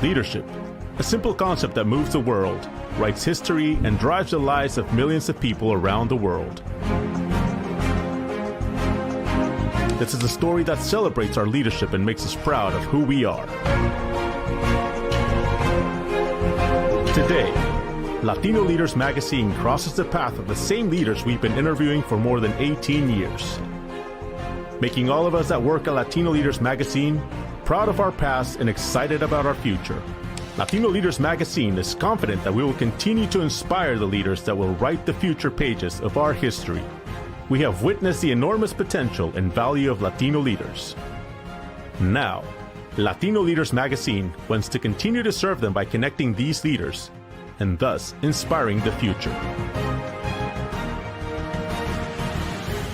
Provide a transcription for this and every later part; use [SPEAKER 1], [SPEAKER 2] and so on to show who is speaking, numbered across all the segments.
[SPEAKER 1] Leadership, a simple concept that moves the world, writes history, and drives the lives of millions of people around the world. This is a story that celebrates our leadership and makes us proud of who we are. Today, Latino Leaders Magazine crosses the path of the same leaders we've been interviewing for more than 18 years, making all of us that work at Latino Leaders Magazine proud of our past and excited about our future. Latino Leaders Magazine is confident that we will continue to inspire the leaders that will write the future pages of our history. We have witnessed the enormous potential and value of Latino leaders. Now, Latino Leaders Magazine wants to continue to serve them by connecting these leaders and thus inspiring the future.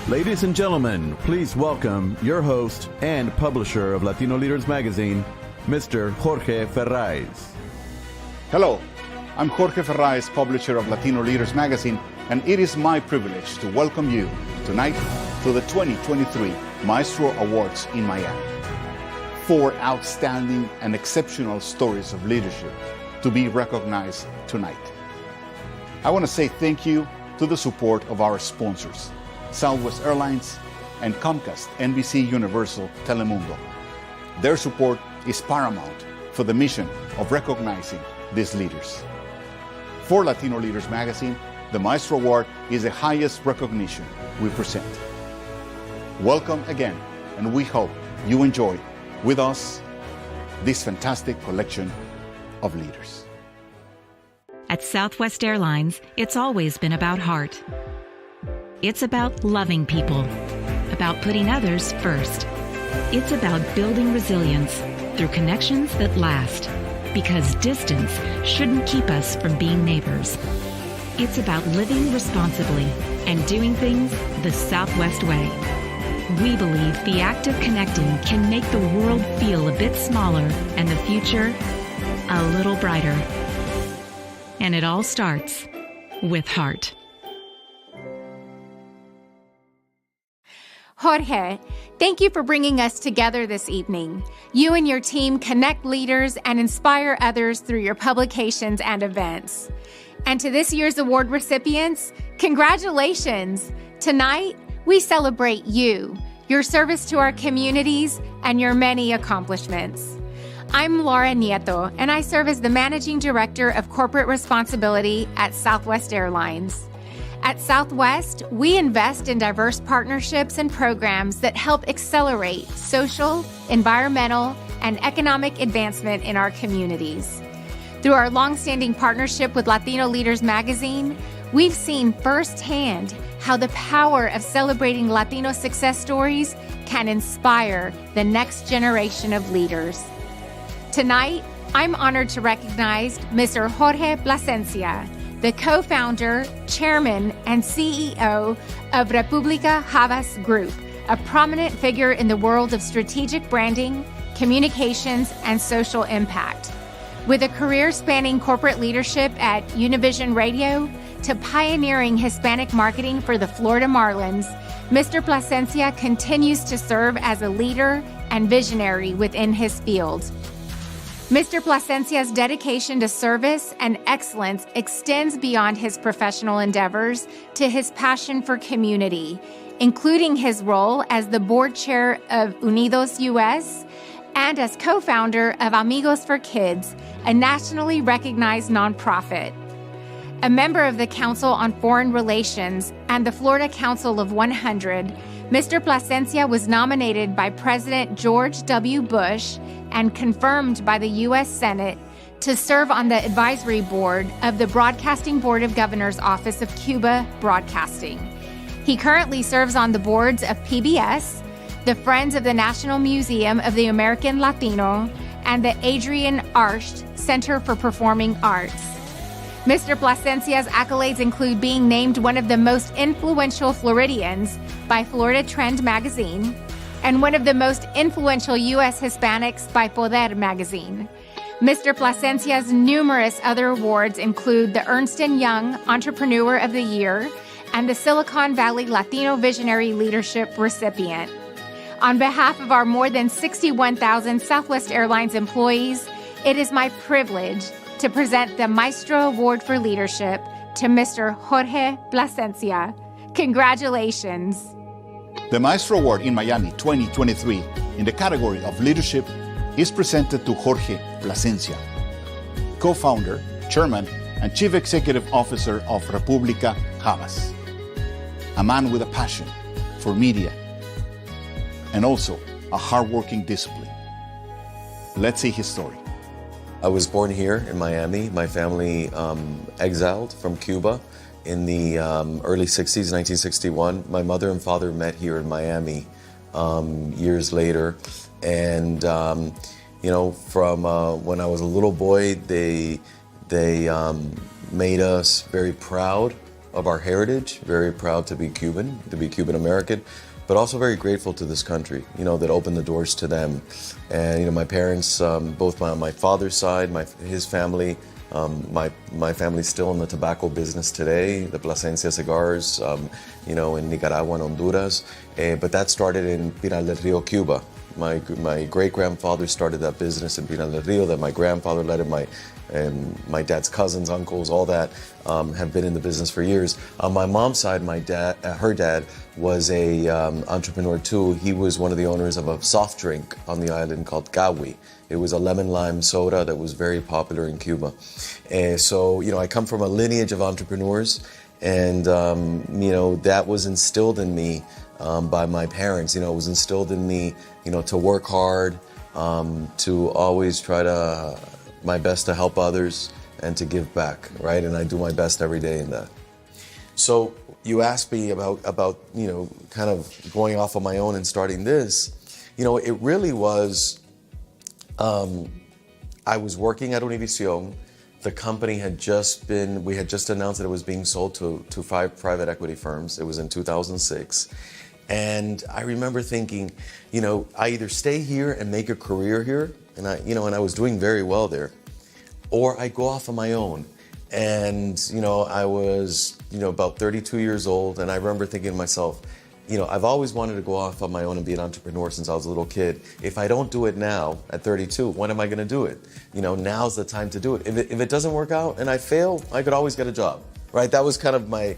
[SPEAKER 2] Ladies and gentlemen, please welcome your host and publisher of Latino Leaders Magazine, Mr. Jorge Ferraiz.
[SPEAKER 3] Hello, I'm Jorge Ferraiz, publisher of Latino Leaders Magazine, and it is my privilege to welcome you tonight to the 2023 Maestro Awards in Miami. 4 outstanding and exceptional stories of leadership to be recognized tonight. I want to say thank you to the support of our sponsors, Southwest Airlines and Comcast NBC Universal Telemundo. Their support is paramount for the mission of recognizing these leaders. For Latino Leaders Magazine, the Maestro Award is the highest recognition we present. Welcome again, and we hope you enjoy with us this fantastic collection of leaders.
[SPEAKER 4] At Southwest Airlines, it's always been about heart. It's about loving people, about putting others first. It's about building resilience through connections that last, because distance shouldn't keep us from being neighbors. It's about living responsibly and doing things the Southwest way. We believe the act of connecting can make the world feel a bit smaller and the future a little brighter. And it all starts with heart.
[SPEAKER 5] Jorge, thank you for bringing us together this evening. You and your team connect leaders and inspire others through your publications and events. And to this year's award recipients, congratulations! Tonight, we celebrate you, your service to our communities, and your many accomplishments. I'm Laura Nieto, and I serve as the Managing Director of Corporate Responsibility at Southwest Airlines. At Southwest, we invest in diverse partnerships and programs that help accelerate social, environmental, and economic advancement in our communities. Through our longstanding partnership with Latino Leaders Magazine, we've seen firsthand how the power of celebrating Latino success stories can inspire the next generation of leaders. Tonight, I'm honored to recognize Mr. Jorge Plasencia, the co-founder, chairman, and CEO of República Havas Group, a prominent figure in the world of strategic branding, communications, and social impact. With a career spanning corporate leadership at Univision Radio to pioneering Hispanic marketing for the Florida Marlins, Mr. Plasencia continues to serve as a leader and visionary within his field. Mr. Plasencia's dedication to service and excellence extends beyond his professional endeavors to his passion for community, including his role as the board chair of Unidos US and as co-founder of Amigos for Kids, a nationally recognized nonprofit. A member of the Council on Foreign Relations and the Florida Council of 100, Mr. Plasencia was nominated by President George W. Bush and confirmed by the U.S. Senate to serve on the advisory board of the Broadcasting Board of Governors Office of Cuba Broadcasting. He currently serves on the boards of PBS, the Friends of the National Museum of the American Latino, and the Adrienne Arsht Center for Performing Arts. Mr. Plasencia's accolades include being named one of the most influential Floridians by Florida Trend magazine and one of the most influential U.S. Hispanics by Poder magazine. Mr. Plasencia's numerous other awards include the Ernst & Young Entrepreneur of the Year and the Silicon Valley Latino Visionary Leadership recipient. On behalf of our more than 61,000 Southwest Airlines employees, it is my privilege to present the Maestro Award for Leadership to Mr. Jorge Plasencia. Congratulations.
[SPEAKER 3] The Maestro Award in Miami 2023 in the category of leadership is presented to Jorge Plasencia, co-founder, chairman, and chief executive officer of República Havas, a man with a passion for media and also a hardworking discipline. Let's see his story.
[SPEAKER 6] I was born here in Miami. My family exiled from Cuba in the early 60s, 1961. My mother and father met here in Miami years later. And, from when I was a little boy, they made us very proud of our heritage, very proud to be Cuban American, but also very grateful to this country, that opened the doors to them. And, my parents, both on my father's side, his family, my family's still in the tobacco business today, the Plasencia cigars, in Nicaragua and Honduras. But that started in Pinal del Rio, Cuba. My great-grandfather started that business in Pinal del Rio, then my grandfather led it, my dad's cousins, uncles, all that have been in the business for years. On my mom's side, her dad was a entrepreneur too. He was one of the owners of a soft drink on the island called Gawi. It was a lemon lime soda that was very popular in Cuba. So, I come from a lineage of entrepreneurs, and that was instilled in me by my parents. It was instilled in me, to work hard, to always try my best to help others and to give back, right? And I do my best every day in that. So you asked me about kind of going off on my own and starting this. It really was, I was working at Univision. The company we had just announced that it was being sold to 5 private equity firms. It was in 2006. And I remember thinking, I either stay here and make a career here, and I was doing very well there, or I go off on my own. And, I was, about 32 years old, and I remember thinking to myself, I've always wanted to go off on my own and be an entrepreneur since I was a little kid. If I don't do it now at 32, when am I going to do it? Now's the time to do it. If it doesn't work out and I fail, I could always get a job, right? That was kind of my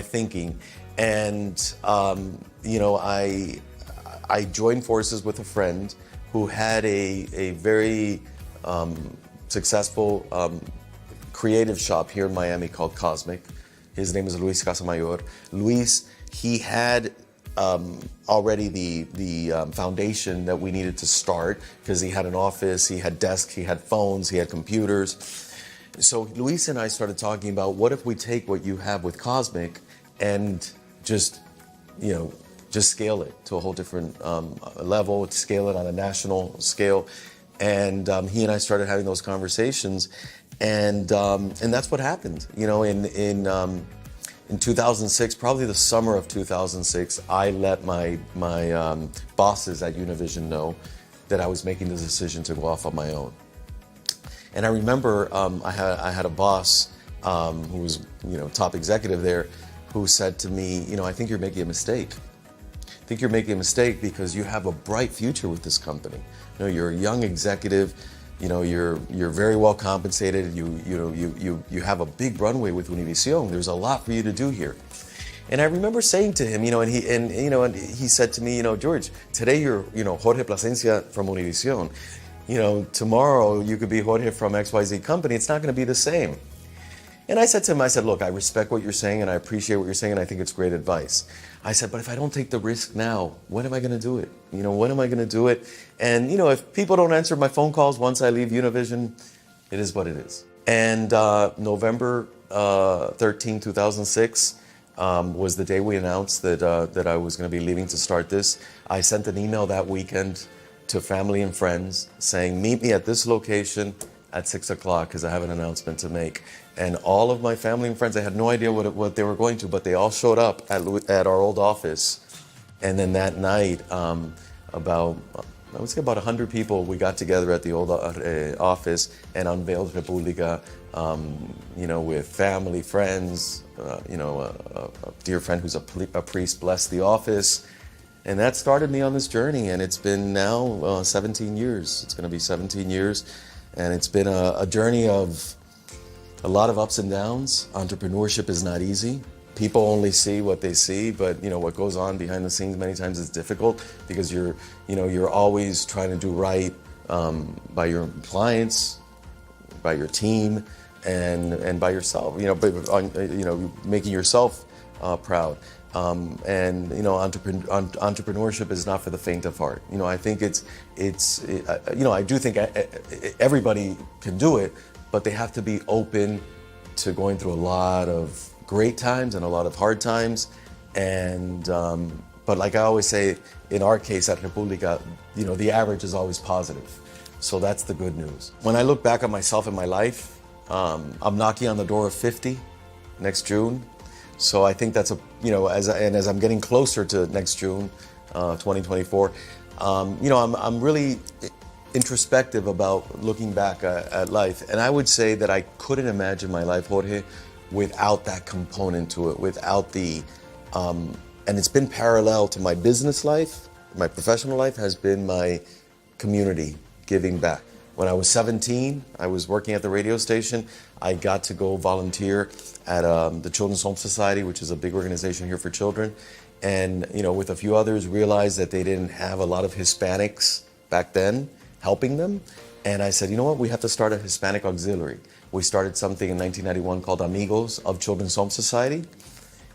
[SPEAKER 6] thinking. And, I joined forces with a friend who had a very successful creative shop here in Miami called Cosmic. His name is Luis Casamayor. Luis, he had already the foundation that we needed to start, because he had an office, he had desks, he had phones, he had computers. So Luis and I started talking about, what if we take what you have with Cosmic and just scale it to a whole different level, to scale it on a national scale. And he and I started having those conversations, and that's what happened. In 2006, probably the summer of 2006, I let my bosses at Univision know that I was making the decision to go off on my own. And I remember I had a boss who was top executive there, who said to me, I think you're making a mistake. I think you're making a mistake because you have a bright future with this company. You're a young executive. You're very well compensated. You have a big runway with Univision. There's a lot for you to do here. And I remember saying to him, and he said to me, George, today you're, Jorge Plasencia from Univision. Tomorrow you could be Jorge from XYZ company. It's not going to be the same. And I said to him, look, I respect what you're saying and I appreciate what you're saying and I think it's great advice. I said, but if I don't take the risk now, when am I going to do it? When am I going to do it? And, if people don't answer my phone calls once I leave Univision, it is what it is. And November 13, 2006 was the day we announced that I was going to be leaving to start this. I sent an email that weekend to family and friends saying, meet me at this location at 6 o'clock because I have an announcement to make. And all of my family and friends, I had no idea what they were going to, but they all showed up at our old office. And then that night, about 100 people, we got together at the old office and unveiled República, with family, friends, a dear friend who's a priest blessed the office. And that started me on this journey, and it's been now 17 years. It's going to be 17 years, and it's been a journey of a lot of ups and downs. Entrepreneurship is not easy. People only see what they see, but what goes on behind the scenes many times is difficult because you're always trying to do right by your clients, by your team, and by yourself. Making yourself proud. Entrepreneurship is not for the faint of heart. I think I do think everybody can do it, but they have to be open to going through a lot of great times and a lot of hard times. But like I always say, in our case at República, the average is always positive. So that's the good news. When I look back at myself in my life, I'm knocking on the door of 50 next June. So I think that's as I'm getting closer to next June, 2024, I'm really introspective about looking back at life. And I would say that I couldn't imagine my life, Jorge, without that component to it, without and it's been parallel to my business life. My professional life has been my community, giving back. When I was 17, I was working at the radio station. I got to go volunteer at the Children's Home Society, which is a big organization here for children. And, with a few others, realized that they didn't have a lot of Hispanics back then helping them. And I said, you know what, we have to start a Hispanic auxiliary. We started something in 1991 called Amigos of Children's Home Society.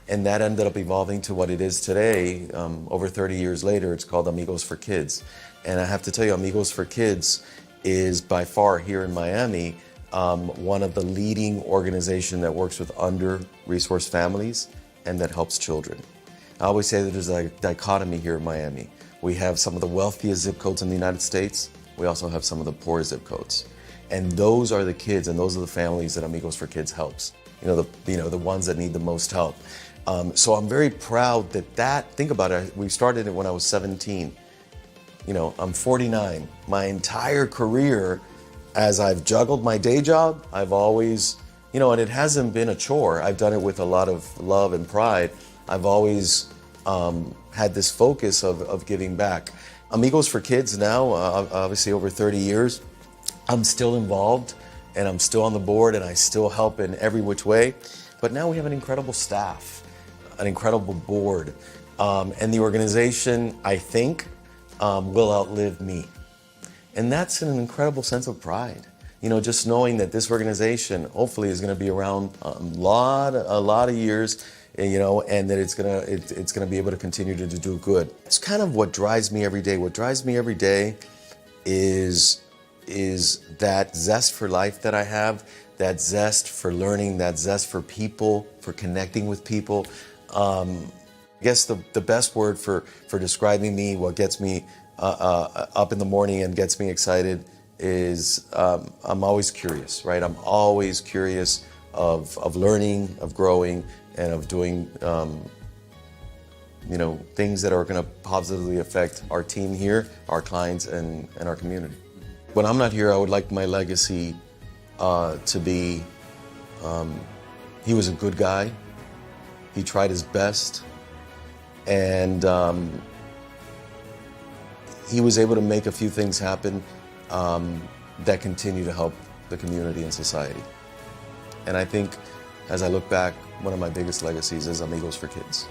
[SPEAKER 6] And that ended up evolving to what it is today. Over 30 years later, it's called Amigos for Kids. And I have to tell you, Amigos for Kids is by far here in Miami one of the leading organizations that works with under-resourced families and that helps children. I always say that there's a dichotomy here in Miami. We have some of the wealthiest zip codes in the United States. We also have some of the poorest zip codes. And those are the kids and those are the families that Amigos for Kids helps. The ones that need the most help. So I'm very proud think about it, we started it when I was 17. I'm 49. My entire career, as I've juggled my day job, I've always, and it hasn't been a chore. I've done it with a lot of love and pride. I've always had this focus of giving back. Amigos for Kids now, obviously over 30 years, I'm still involved and I'm still on the board and I still help in every which way. But now we have an incredible staff, an incredible board, and the organization, I think, will outlive me. And that's an incredible sense of pride. Just knowing that this organization hopefully is going to be around a lot of years, and that it's going to be able to continue to do good. It's kind of what drives me every day. What drives me every day is that zest for life that I have, that zest for learning, that zest for people, for connecting with people. I guess the best word for describing me, what gets me up in the morning and gets me excited is I'm always curious, right? I'm always curious of learning, of growing, and of doing things that are going to positively affect our team here, our clients, and our community. When I'm not here, I would like my legacy to be, he was a good guy, he tried his best, and he was able to make a few things happen that continue to help the community and society. And I think, as I look back, one of my biggest legacies is Amigos for Kids.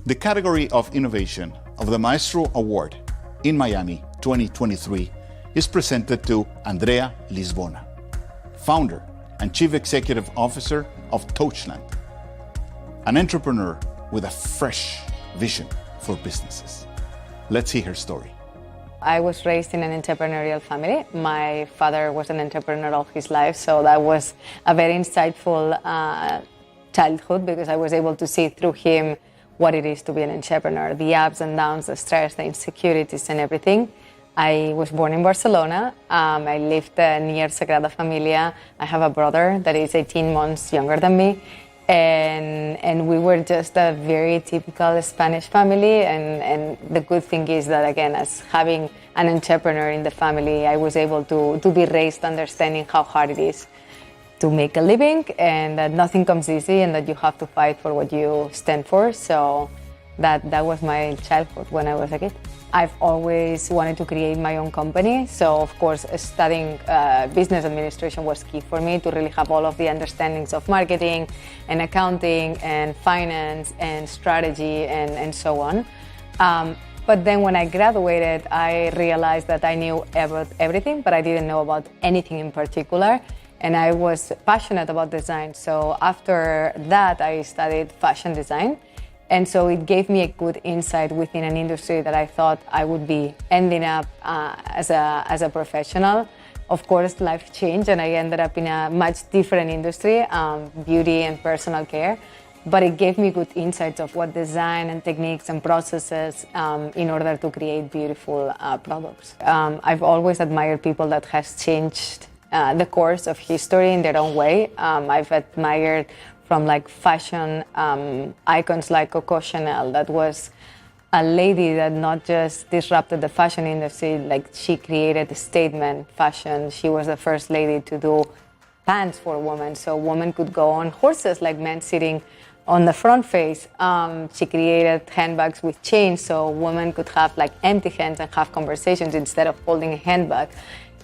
[SPEAKER 3] The category of innovation of the Maestro Award in Miami 2023 is presented to Andrea Lisbona, founder and Chief Executive Officer of Touchland, an entrepreneur with a fresh vision for businesses. Let's hear her story.
[SPEAKER 7] I was raised in an entrepreneurial family. My father was an entrepreneur all his life, so that was a very insightful childhood because I was able to see through him what it is to be an entrepreneur, the ups and downs, the stress, the insecurities and everything. I was born in Barcelona. I lived near Sagrada Familia. I have a brother that is 18 months younger than me. And we were just a very typical Spanish family. And the good thing is that, again, as having an entrepreneur in the family, I was able to be raised understanding how hard it is to make a living, and that nothing comes easy, and that you have to fight for what you stand for. So that was my childhood when I was a kid. I've always wanted to create my own company. So of course, studying business administration was key for me to really have all of the understandings of marketing and accounting and finance and strategy and so on. But then when I graduated, I realized that I knew everything, but I didn't know about anything in particular. And I was passionate about design. So after that, I studied fashion design. And so it gave me a good insight within an industry that I thought I would be ending up as a professional. Of course, life changed, and I ended up in a much different industry, beauty and personal care. But it gave me good insights of what design and techniques and processes in order to create beautiful products. I've always admired people that has changed the course of history in their own way. I've admired from like fashion icons like Coco Chanel, that was a lady that not just disrupted the fashion industry, like she created a statement fashion. She was the first lady to do pants for women, so women could go on horses like men sitting on the front face. She created handbags with chains, so women could have like empty hands and have conversations instead of holding a handbag.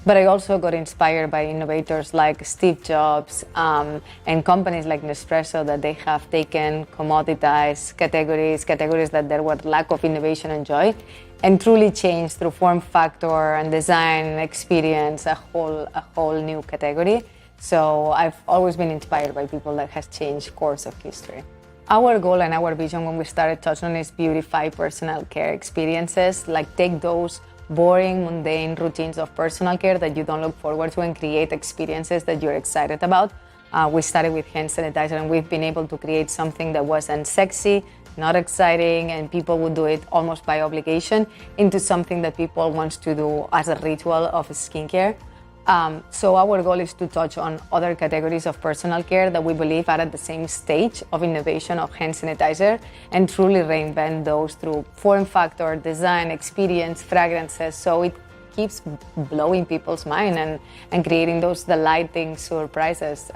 [SPEAKER 7] But I also got inspired by innovators like Steve Jobs and companies like Nespresso, that they have taken commoditized categories that there were lack of innovation and joy, and truly changed through form factor and design and experience a whole new category. So I've always been inspired by people that has changed course of history. Our goal and our vision when we started Touchstone is beautify personal care experiences, like take those boring, mundane routines of personal care that you don't look forward to and create experiences that you're excited about. We started with hand sanitizer, and we've been able to create something that wasn't sexy, not exciting, and people would do it almost by obligation, into something that people want to do as a ritual of skincare. So our goal is to touch on other categories of personal care that we believe are at the same stage of innovation of hand sanitizer, and truly reinvent those through form factor, design, experience, fragrances. So it keeps blowing people's mind and creating those delighting surprises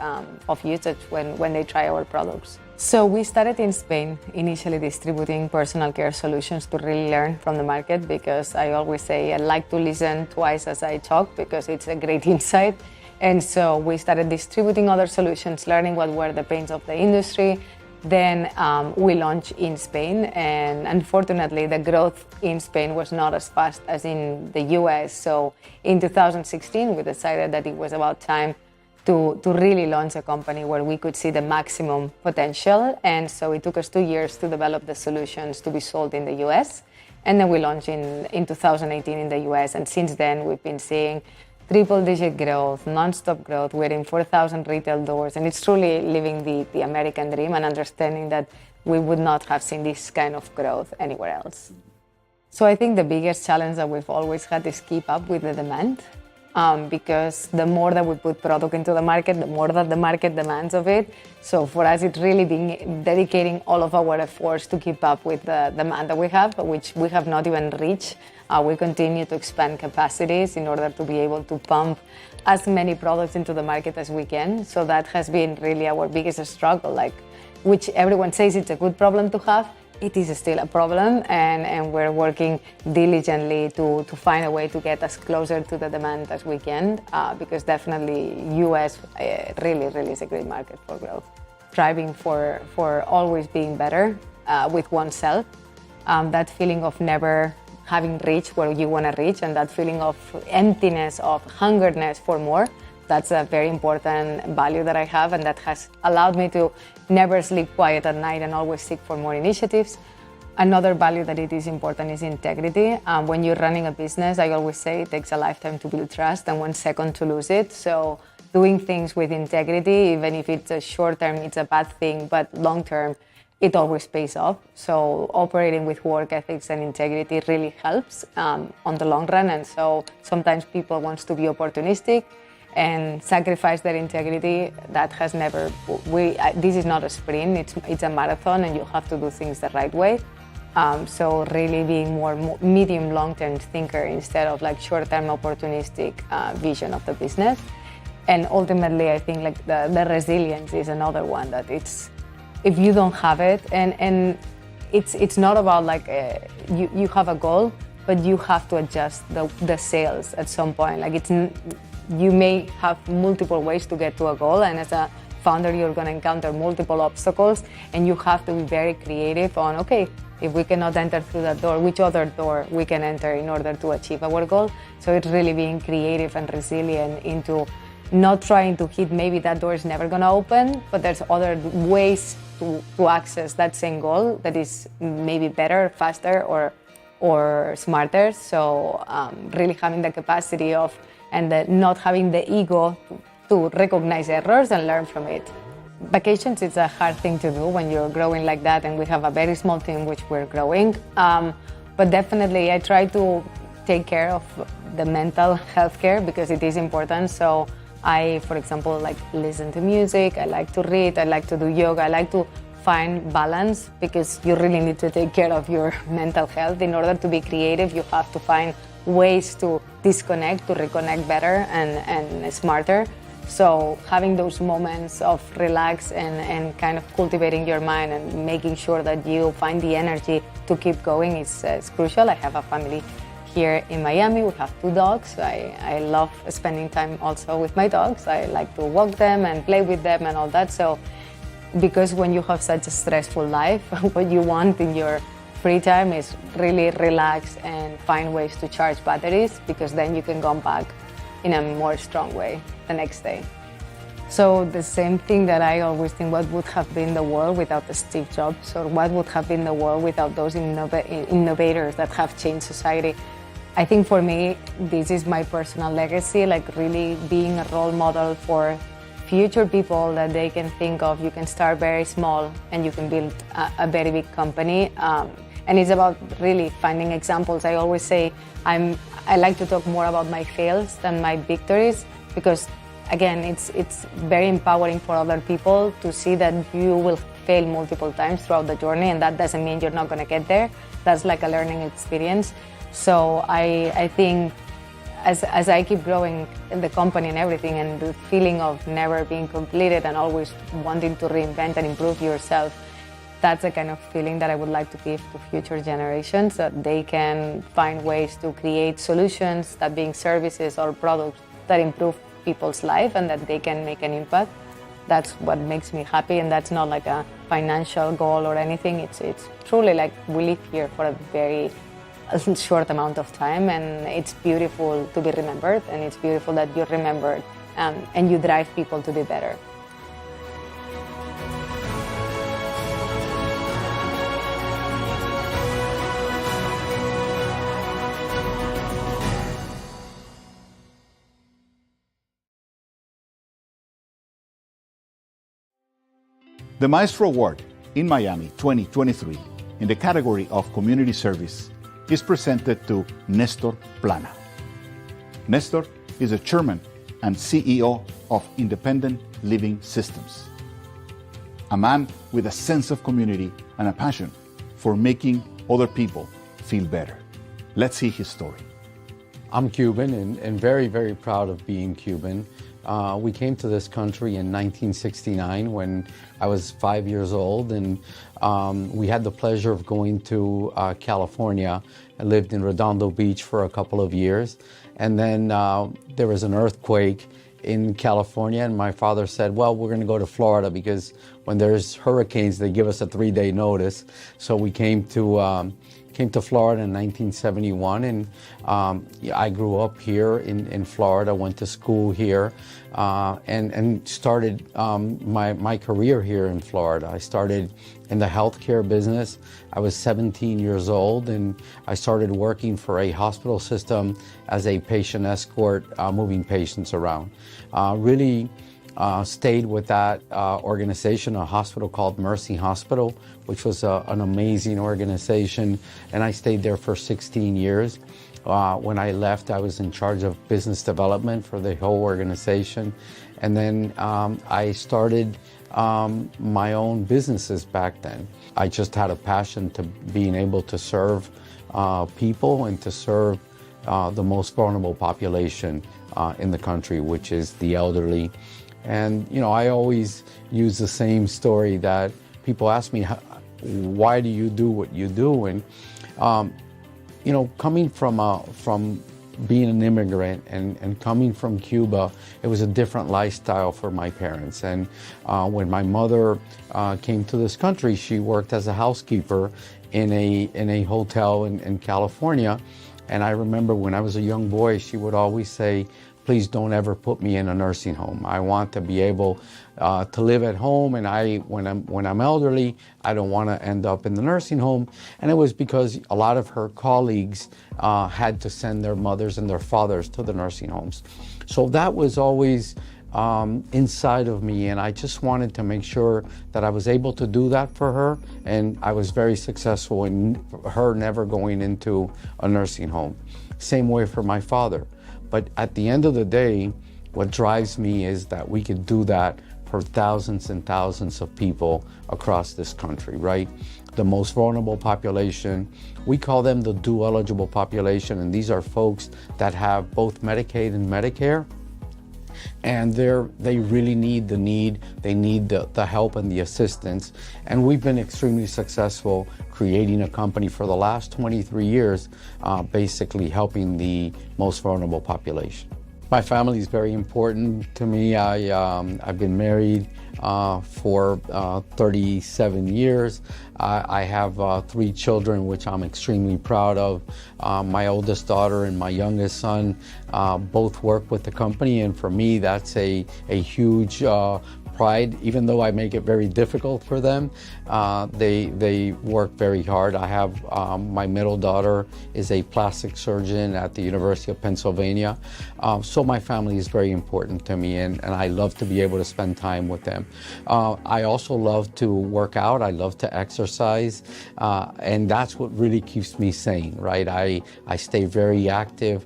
[SPEAKER 7] of usage when they try our products. So we started in Spain, initially distributing personal care solutions to really learn from the market, because I always say I like to listen twice as I talk, because it's a great insight. And so we started distributing other solutions, learning what were the pains of the industry. Then we launched in Spain, and unfortunately the growth in Spain was not as fast as in the US. So in 2016 we decided that it was about time to really launch a company where we could see the maximum potential. And so it took us 2 years to develop the solutions to be sold in the US. And then we launched in 2018 in the US. And since then, we've been seeing triple-digit growth, non-stop growth. We're in 4,000 retail doors. And it's truly living the American dream, and understanding that we would not have seen this kind of growth anywhere else. So I think the biggest challenge that we've always had is keep up with the demand. Because the more that we put product into the market, the more that the market demands of it. So for us, it's really being dedicating all of our efforts to keep up with the demand that we have, which we have not even reached. We continue to expand capacities in order to be able to pump as many products into the market as we can. So that has been really our biggest struggle, which everyone says it's a good problem to have. It is still a problem, and we're working diligently to find a way to get as closer to the demand as we can, because definitely US really is a great market for growth. Striving for always being better with oneself, that feeling of never having reached where you want to reach, and that feeling of emptiness, of hungerness for more. That's a very important value that I have, and that has allowed me to never sleep quiet at night and always seek for more initiatives. Another value that it is important is integrity. When you're running a business, I always say it takes a lifetime to build trust and 1 second to lose it. So doing things with integrity, even if it's a short term, it's a bad thing, but long term, it always pays off. So operating with work ethics and integrity really helps on the long run. And so sometimes people want to be opportunistic, and sacrifice their integrity, that has never, this is not a sprint, it's a marathon, and you have to do things the right way. So really being more medium, long-term thinker instead of like short-term opportunistic vision of the business. And ultimately, I think like the resilience is another one that it's, if you don't have it, and it's not about like you have a goal, but you have to adjust the sails at some point. Like you may have multiple ways to get to a goal, and as a founder, you're going to encounter multiple obstacles, and you have to be very creative on, okay, if we cannot enter through that door, which other door we can enter in order to achieve our goal. So it's really being creative and resilient into not trying to hit, maybe that door is never going to open, but there's other ways to access that same goal that is maybe better, faster, or smarter. So really having the capacity of, and not having the ego to recognize errors and learn from it. Vacations is a hard thing to do when you're growing like that, and we have a very small team which we're growing. But definitely I try to take care of the mental health care because it is important. So I, for example, like listen to music, I like to read, I like to do yoga, I like to find balance because you really need to take care of your mental health. In order to be creative, you have to find ways to disconnect, to reconnect better and smarter. So having those moments of relax and kind of cultivating your mind and making sure that you find the energy to keep going is crucial. I have a family here in Miami. We have 2 dogs. I love spending time also with my dogs. I like to walk them and play with them and all that. So because when you have such a stressful life, what you want in your free time is really relax and find ways to charge batteries, because then you can come back in a more strong way the next day. So the same thing that I always think, what would have been the world without the Steve Jobs, or what would have been the world without those innovators that have changed society? I think for me, this is my personal legacy, like really being a role model for future people that they can think of. You can start very small and you can build a very big company. And it's about really finding examples. I always say I like to talk more about my fails than my victories, because again, it's very empowering for other people to see that you will fail multiple times throughout the journey, and that doesn't mean you're not going to get there. That's like a learning experience. So I think as I keep growing in the company and everything, and the feeling of never being completed and always wanting to reinvent and improve yourself, that's the kind of feeling that I would like to give to future generations, that they can find ways to create solutions, that being services or products that improve people's life and that they can make an impact. That's what makes me happy, and that's not like a financial goal or anything. It's truly like we live here for a very short amount of time, and it's beautiful to be remembered, and it's beautiful that you're remembered and you drive people to be better.
[SPEAKER 3] The Maestro Award in Miami 2023 in the category of Community Service is presented to Nestor Plana. Nestor is the chairman and CEO of Independent Living Systems, a man with a sense of community and a passion for making other people feel better. Let's see his story.
[SPEAKER 8] I'm Cuban and very, very proud of being Cuban. We came to this country in 1969 when I was 5 years old, and we had the pleasure of going to California. I lived in Redondo Beach for a couple of years, and then there was an earthquake in California, and my father said, well, we're going to go to Florida because when there's hurricanes, they give us a 3-day notice. So we came to Florida in 1971, and I grew up here in Florida, went to school here, and started my career here in Florida. I started in the healthcare business. I was 17 years old, and I started working for a hospital system as a patient escort, moving patients around. Really stayed with that organization, a hospital called Mercy Hospital, which was an amazing organization, and I stayed there for 16 years. When I left, I was in charge of business development for the whole organization. And then I started my own businesses back then. I just had a passion to being able to serve people and to serve the most vulnerable population in the country, which is the elderly. And, you know, I always use the same story that people ask me, why do you do what you do? And, you know, coming from being an immigrant and coming from Cuba, it was a different lifestyle for my parents. And when my mother came to this country, she worked as a housekeeper in a hotel in California. And I remember when I was a young boy, she would always say, please don't ever put me in a nursing home. I want to be able to live at home, and when I'm elderly, I don't want to end up in the nursing home. And it was because a lot of her colleagues had to send their mothers and their fathers to the nursing homes. So that was always inside of me, and I just wanted to make sure that I was able to do that for her, and I was very successful in her never going into a nursing home. Same way for my father. But at the end of the day, what drives me is that we could do that for thousands and thousands of people across this country, right? The most vulnerable population, we call them the dual-eligible population, and these are folks that have both Medicaid and Medicare, and they really need the help and the assistance. And we've been extremely successful creating a company for the last 23 years, basically helping the most vulnerable population. My family is very important to me. I've been married for 37 years. I have 3 children, which I'm extremely proud of. My oldest daughter and my youngest son both work with the company, and for me, that's a huge pride. Even though I make it very difficult for them, they work very hard. I have my middle daughter is a plastic surgeon at the University of Pennsylvania. So my family is very important to me, and I love to be able to spend time with them. I also love to work out. I love to exercise, and that's what really keeps me sane, right? I stay very active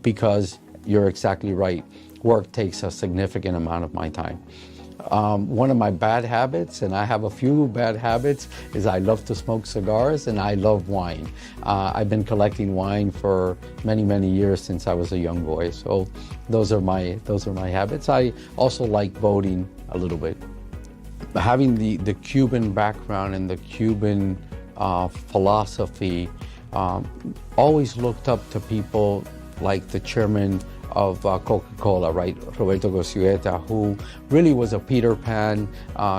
[SPEAKER 8] because you're exactly right. Work takes a significant amount of my time. One of my bad habits, and I have a few bad habits, is I love to smoke cigars and I love wine. I've been collecting wine for many, many years since I was a young boy. So those are my habits. I also like voting a little bit. Having the Cuban background and the Cuban philosophy, always looked up to people like the chairman of Coca-Cola, right, Roberto Gossueta, who really was a Peter Pan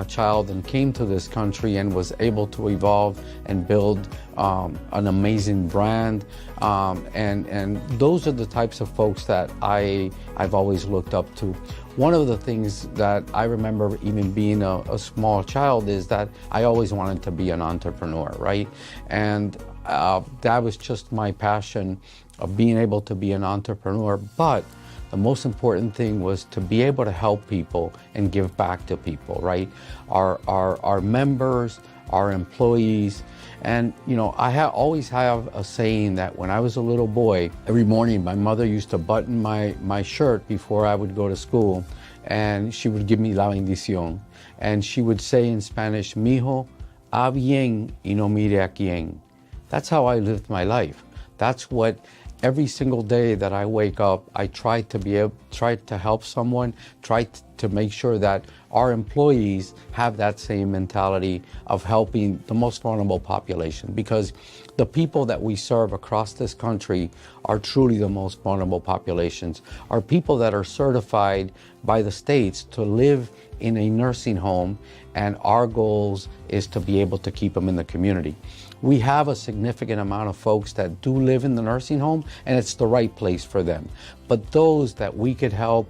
[SPEAKER 8] child and came to this country and was able to evolve and build an amazing brand. And those are the types of folks that I've always looked up to. One of the things that I remember even being a small child is that I always wanted to be an entrepreneur, right? And that was just my passion of being able to be an entrepreneur. But the most important thing was to be able to help people and give back to people, right? Our members, our employees. And, you know, I always have a saying that when I was a little boy, every morning my mother used to button my shirt before I would go to school, and she would give me la bendición. And she would say in Spanish, mijo, ha bien y no mire a quién. That's how I lived my life. That's what every single day that I wake up, I try to help someone, try to make sure that our employees have that same mentality of helping the most vulnerable population, because the people that we serve across this country are truly the most vulnerable populations, are people that are certified by the states to live in a nursing home, and our goals is to be able to keep them in the community. We have a significant amount of folks that do live in the nursing home, and it's the right place for them. But those that we could help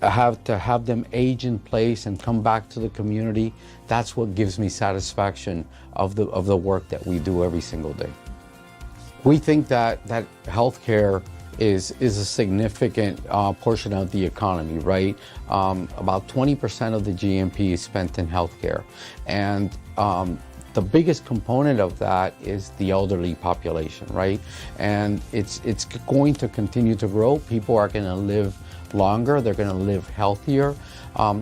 [SPEAKER 8] have them age in place and come back to the community, that's what gives me satisfaction of the work that we do every single day. We think that healthcare is a significant portion of the economy, right? About 20% of the GNP is spent in healthcare, and the biggest component of that is the elderly population, right? And it's going to continue to grow. People are going to live longer, they're going to live healthier.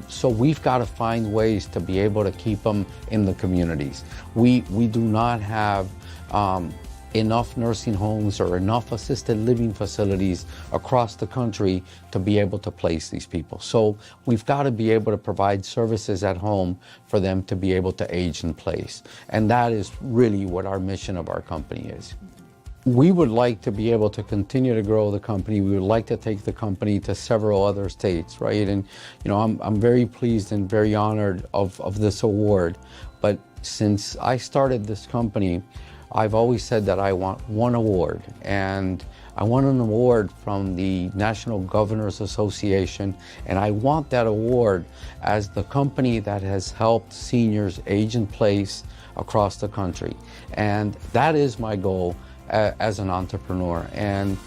[SPEAKER 8] So we've got to find ways to be able to keep them in the communities. We do not have enough nursing homes or enough assisted living facilities across the country to be able to place these people. So we've got to be able to provide services at home for them to be able to age in place. And that is really what our mission of our company is. We would like to be able to continue to grow the company. We would like to take the company to several other states, right? And I'm very pleased and very honored of this award. But since I started this company, I've always said that I want one award, and I want an award from the National Governors Association, and I want that award as the company that has helped seniors age in place across the country. And that is my goal as an entrepreneur. And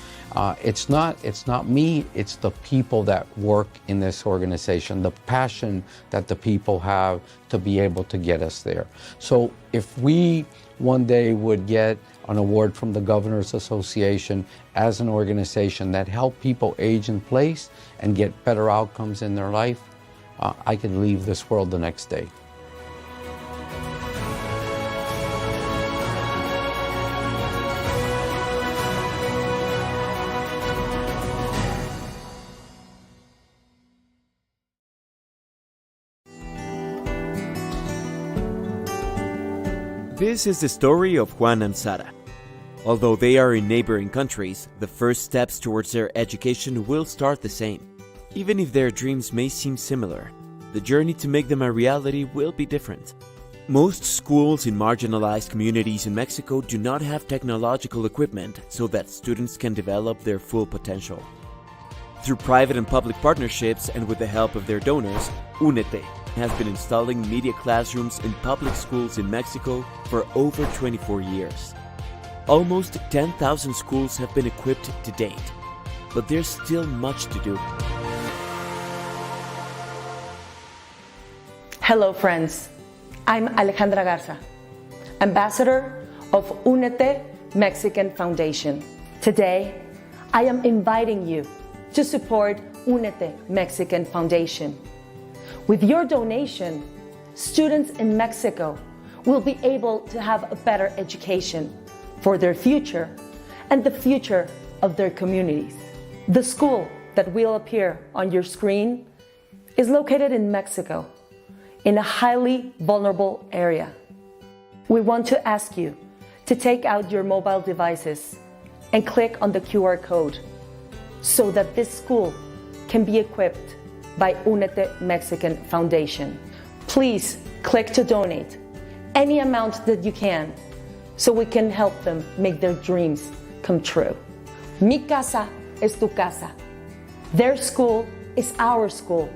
[SPEAKER 8] it's not me, it's the people that work in this organization, the passion that the people have to be able to get us there. So if we one day would get an award from the Governors Association as an organization that help people age in place and get better outcomes in their life, I can leave this world the next day.
[SPEAKER 9] This is the story of Juan and Sara. Although they are in neighboring countries, the first steps towards their education will start the same. Even if their dreams may seem similar, the journey to make them a reality will be different. Most schools in marginalized communities in Mexico do not have technological equipment so that students can develop their full potential. Through private and public partnerships and with the help of their donors, Únete has been installing media classrooms in public schools in Mexico for over 24 years. Almost 10,000 schools have been equipped to date, but there's still much to do.
[SPEAKER 10] Hello friends, I'm Alejandra Garza, Ambassador of Únete Mexican Foundation. Today, I am inviting you to support Únete Mexican Foundation. With your donation, students in Mexico will be able to have a better education for their future and the future of their communities. The school that will appear on your screen is located in Mexico, in a highly vulnerable area. We want to ask you to take out your mobile devices and click on the QR code so that this school can be equipped by Únete Mexican Foundation. Please click to donate any amount that you can so we can help them make their dreams come true. Mi casa es tu casa. Their school is our school.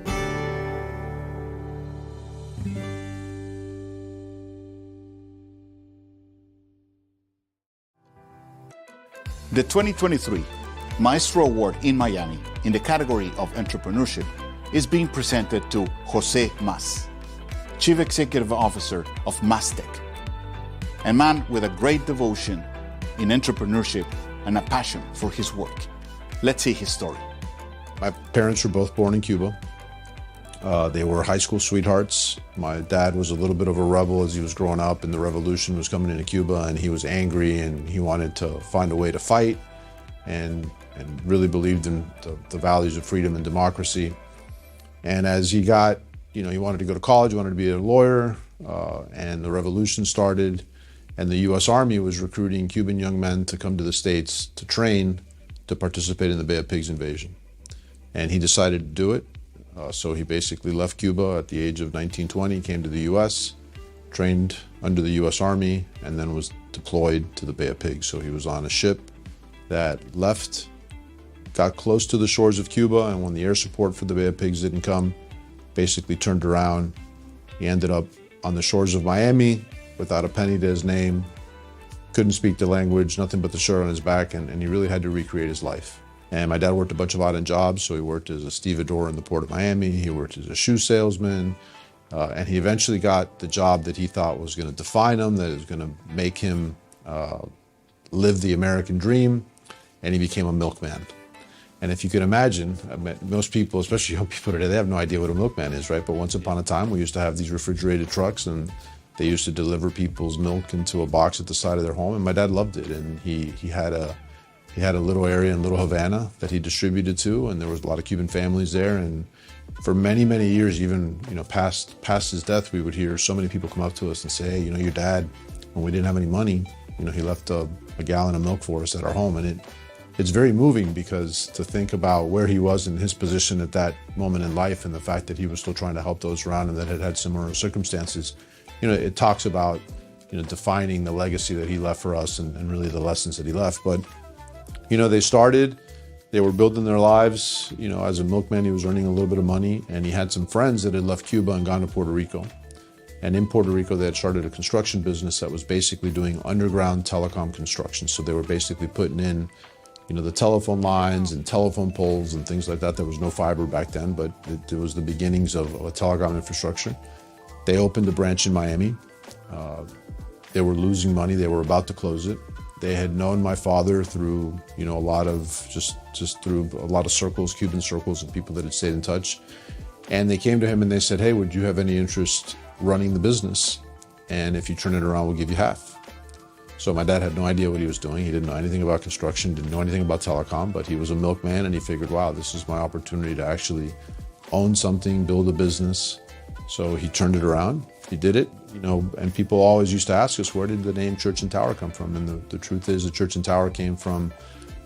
[SPEAKER 3] The 2023 Maestro Award in Miami in the category of entrepreneurship is being presented to Jose Mas, Chief Executive Officer of Mastec, a man with a great devotion in entrepreneurship and a passion for his work. Let's see his story.
[SPEAKER 11] My parents were both born in Cuba. They were high school sweethearts. My dad was a little bit of a rebel as he was growing up, and the revolution was coming into Cuba, and he was angry, and he wanted to find a way to fight, and really believed in the values of freedom and democracy. And as he got, he wanted to go to college, he wanted to be a lawyer, and the revolution started, and the U.S. Army was recruiting Cuban young men to come to the States to train to participate in the Bay of Pigs invasion. And he decided to do it. So he basically left Cuba at the age of 19, 20, came to the U.S., trained under the U.S. Army, and then was deployed to the Bay of Pigs. So he was on a ship that left, got close to the shores of Cuba, and when the air support for the Bay of Pigs didn't come, basically turned around. He ended up on the shores of Miami without a penny to his name, couldn't speak the language, nothing but the shirt on his back, and he really had to recreate his life. And my dad worked a bunch of odd-end jobs, so he worked as a stevedore in the port of Miami, he worked as a shoe salesman, And he eventually got the job that he thought was going to define him, that was going to make him live the American dream, and he became a milkman. And if you can imagine, most people, especially young people today, they have no idea what a milkman is, right? But once upon a time, we used to have these refrigerated trucks, and they used to deliver people's milk into a box at the side of their home. And my dad loved it, and he had a little area in Little Havana that he distributed to, and there was a lot of Cuban families there. And for many, many years, even past his death, we would hear so many people come up to us and say, hey, your dad, when we didn't have any money, he left a gallon of milk for us at our home. And it's very moving, because to think about where he was in his position at that moment in life, and the fact that he was still trying to help those around and that had similar circumstances, it talks about defining the legacy that he left for us, and really the lessons that he left. But they were building their lives. As a milkman, he was earning a little bit of money, and he had some friends that had left Cuba and gone to Puerto Rico. And in Puerto Rico, they had started a construction business that was basically doing underground telecom construction. So they were basically putting in the telephone lines and telephone poles and things like that. There was no fiber back then, but it was the beginnings of a telecom infrastructure. They opened a branch in Miami. They were losing money. They were about to close it. They had known my father through, a lot of just through a lot of circles, Cuban circles, and people that had stayed in touch. And they came to him and they said, hey, would you have any interest running the business? And if you turn it around, we'll give you half. So my dad had no idea what he was doing. He didn't know anything about construction, didn't know anything about telecom, but he was a milkman, and he figured, wow, this is my opportunity to actually own something, build a business. So he turned it around. He did it, and people always used to ask us, where did the name Church and Tower come from? And the truth is, the Church and Tower came from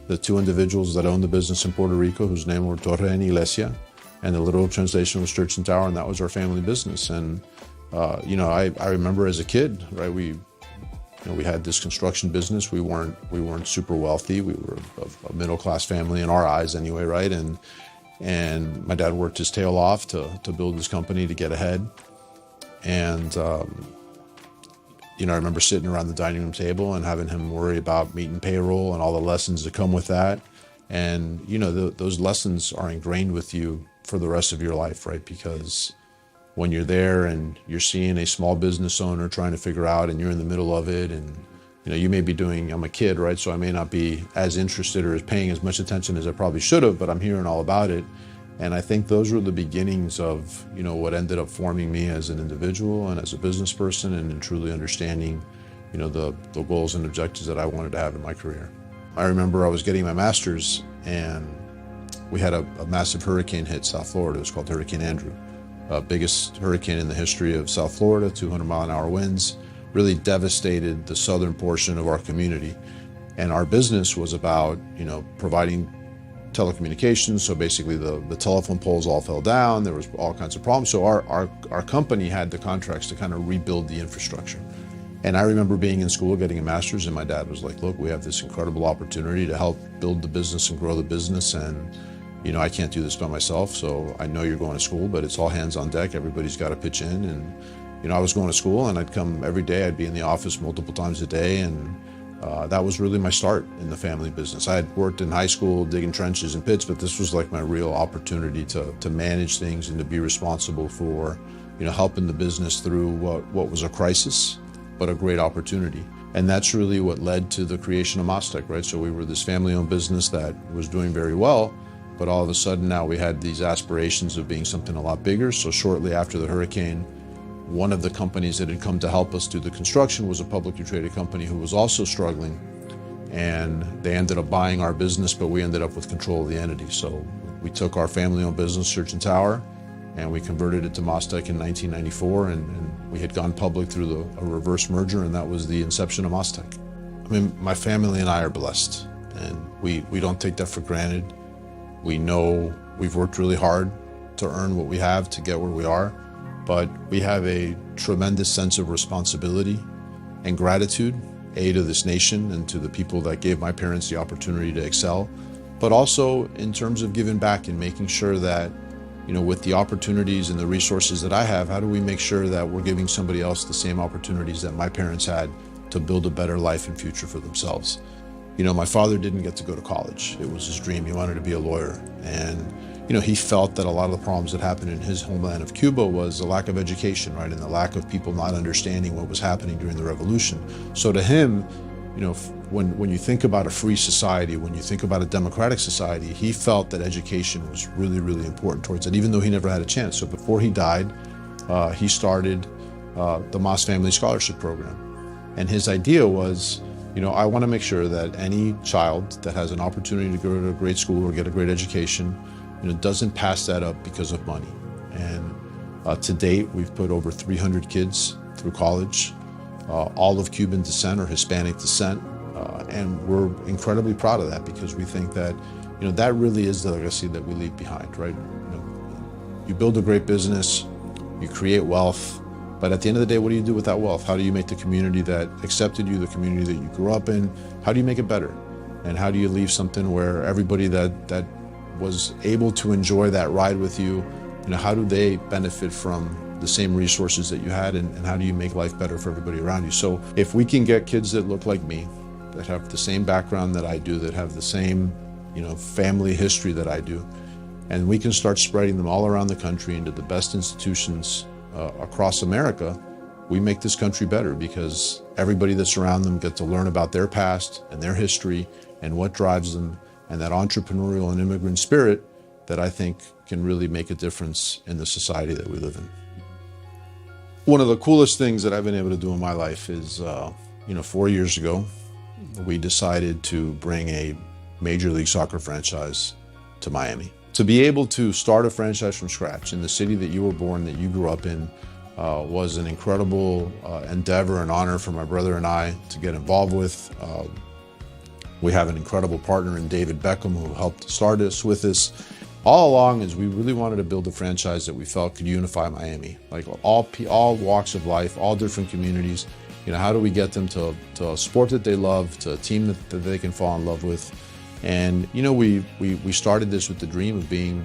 [SPEAKER 11] the two individuals that owned the business in Puerto Rico, whose name were Torre and Iglesia, and the literal translation was Church and Tower, and that was our family business. And I remember as a kid, right, we had this construction business. We weren't super wealthy. We were a middle-class family in our eyes anyway, right? And my dad worked his tail off to build this company to get ahead. And I remember sitting around the dining room table and having him worry about meeting payroll and all the lessons that come with that. And those lessons are ingrained with you for the rest of your life, right? Because when you're there and you're seeing a small business owner trying to figure out, and you're in the middle of it, and you may be doing, I'm a kid, right? So I may not be as interested or as paying as much attention as I probably should have, but I'm hearing all about it. And I think those were the beginnings of, what ended up forming me as an individual and as a business person, and in truly understanding, the goals and objectives that I wanted to have in my career. I remember I was getting my master's, and we had a massive hurricane hit South Florida. It was called Hurricane Andrew. Biggest hurricane in the history of South Florida, 200-mile-an-hour winds, really devastated the southern portion of our community. And our business was about, providing telecommunications. So basically the telephone poles all fell down. There was all kinds of problems. So our company had the contracts to kind of rebuild the infrastructure. And I remember being in school, getting a master's, and my dad was like, look, we have this incredible opportunity to help build the business and grow the business. And I can't do this by myself, so I know you're going to school, but it's all hands on deck. Everybody's got to pitch in. And, I was going to school, and I'd come every day. I'd be in the office multiple times a day, and that was really my start in the family business. I had worked in high school digging trenches and pits, but this was like my real opportunity to manage things and to be responsible for, helping the business through what was a crisis, but a great opportunity. And that's really what led to the creation of Mastec, right? So we were this family-owned business that was doing very well, but all of a sudden now we had these aspirations of being something a lot bigger. So shortly after the hurricane, one of the companies that had come to help us do the construction was a publicly traded company who was also struggling. And they ended up buying our business, but we ended up with control of the entity. So we took our family-owned business, Church and Tower, and we converted it to Mastec in 1994. And we had gone public through a reverse merger, and that was the inception of Mastec. I mean, my family and I are blessed, and we don't take that for granted. We know we've worked really hard to earn what we have to get where we are, but we have a tremendous sense of responsibility and gratitude, to this nation and to the people that gave my parents the opportunity to excel, but also in terms of giving back and making sure that, with the opportunities and the resources that I have, how do we make sure that we're giving somebody else the same opportunities that my parents had to build a better life and future for themselves? My father didn't get to go to college. It was his dream. He wanted to be a lawyer. And, he felt that a lot of the problems that happened in his homeland of Cuba was the lack of education, right, and the lack of people not understanding what was happening during the revolution. So to him, when you think about a free society, when you think about a democratic society, he felt that education was really, really important towards it, even though he never had a chance. So before he died, he started the Mas Family Scholarship Program. And his idea was, I want to make sure that any child that has an opportunity to go to a great school or get a great education, doesn't pass that up because of money. And to date, we've put over 300 kids through college, all of Cuban descent or Hispanic descent. And we're incredibly proud of that because we think that, that really is the legacy that we leave behind, right? You build a great business, you create wealth, but at the end of the day, what do you do with that wealth? How do you make the community that accepted you, the community that you grew up in, how do you make it better? And how do you leave something where everybody that was able to enjoy that ride with you, how do they benefit from the same resources that you had, and how do you make life better for everybody around you? So if we can get kids that look like me, that have the same background that I do, that have the same, family history that I do, and we can start spreading them all around the country into the best institutions across America, we make this country better because everybody that's around them get to learn about their past and their history and what drives them, and that entrepreneurial and immigrant spirit that I think can really make a difference in the society that we live in. One of the coolest things that I've been able to do in my life is, 4 years ago, we decided to bring a Major League Soccer franchise to Miami. To be able to start a franchise from scratch in the city that you were born, that you grew up in, was an incredible endeavor and honor for my brother and I to get involved with. We have an incredible partner in David Beckham who helped start us with this. All along is we really wanted to build a franchise that we felt could unify Miami, like all walks of life, all different communities. How do we get them to a sport that they love, to a team that they can fall in love with? And we started this with the dream of being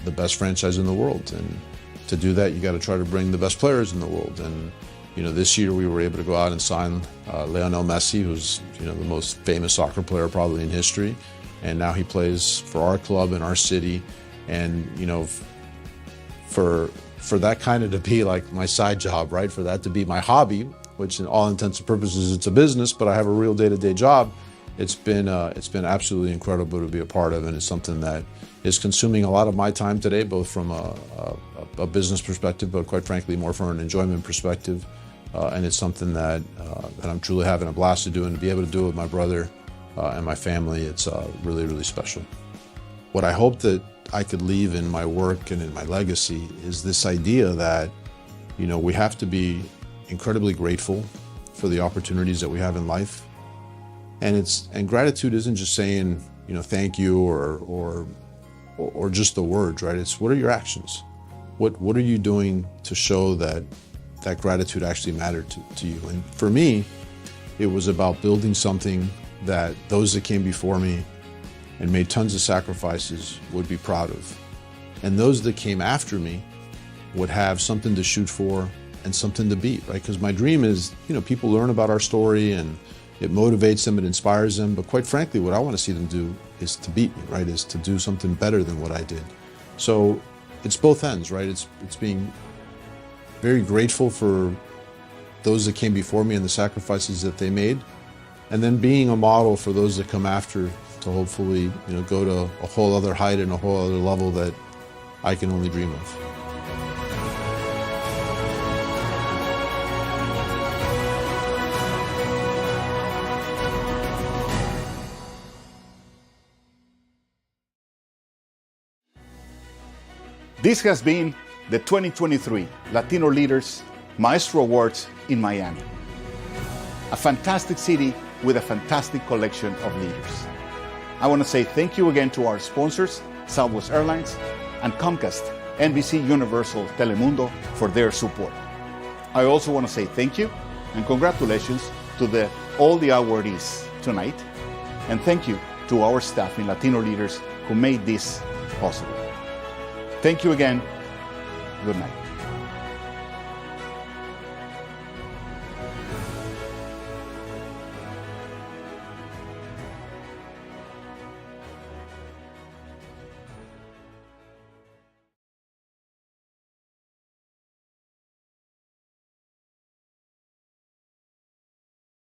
[SPEAKER 11] the best franchise in the world, and to do that you got to try to bring the best players in the world. And this year we were able to go out and sign Lionel Messi, who's the most famous soccer player probably in history, and now he plays for our club in our city. And for that kind of to be like my side job, right? For that to be my hobby, which in all intents and purposes it's a business, but I have a real day-to-day job. It's been absolutely incredible to be a part of, and it's something that is consuming a lot of my time today, both from a business perspective, but quite frankly, more from an enjoyment perspective. And it's something that I'm truly having a blast to do, and to be able to do it with my brother and my family, it's really, really special. What I hope that I could leave in my work and in my legacy is this idea that, we have to be incredibly grateful for the opportunities that we have in life. And gratitude isn't just saying, thank you or just the words, right? It's what are your actions? What are you doing to show that gratitude actually mattered to you? And for me, it was about building something that those that came before me and made tons of sacrifices would be proud of. And those that came after me would have something to shoot for and something to beat, right? Because my dream is, people learn about our story and it motivates them, it inspires them. But quite frankly, what I want to see them do is to beat me, right? Is to do something better than what I did. So it's both ends, right? It's being very grateful for those that came before me and the sacrifices that they made, and then being a model for those that come after to hopefully, go to a whole other height and a whole other level that I can only dream of.
[SPEAKER 3] This has been the 2023 Latino Leaders Maestro Awards in Miami. A fantastic city with a fantastic collection of leaders. I want to say thank you again to our sponsors, Southwest Airlines and Comcast, NBC Universal Telemundo, for their support. I also want to say thank you and congratulations to all the awardees tonight, and thank you to our staff in Latino Leaders who made this possible. Thank you again. Good night.